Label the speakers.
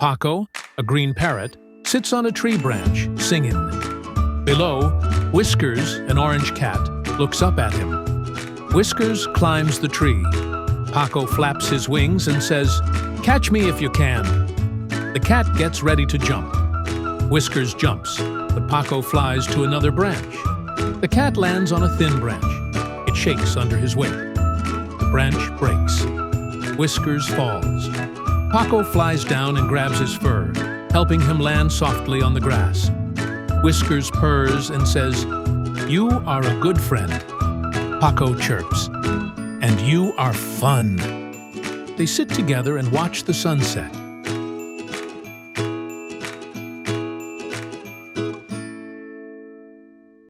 Speaker 1: Paco, a green parrot, sits on a tree branch, singing. Below, Whiskers, an orange cat, looks up at him. Whiskers climbs the tree. Paco flaps his wings and says, "Catch me if you can." The cat gets ready to jump. Whiskers jumps, but Paco flies to another branch. The cat lands on a thin branch. It shakes under his weight. The branch breaks. Whiskers falls. Paco flies down and grabs his fur, helping him land softly on the grass. Whiskers purrs and says, "You are a good friend." Paco chirps, "And you are fun." They sit together and watch the sunset.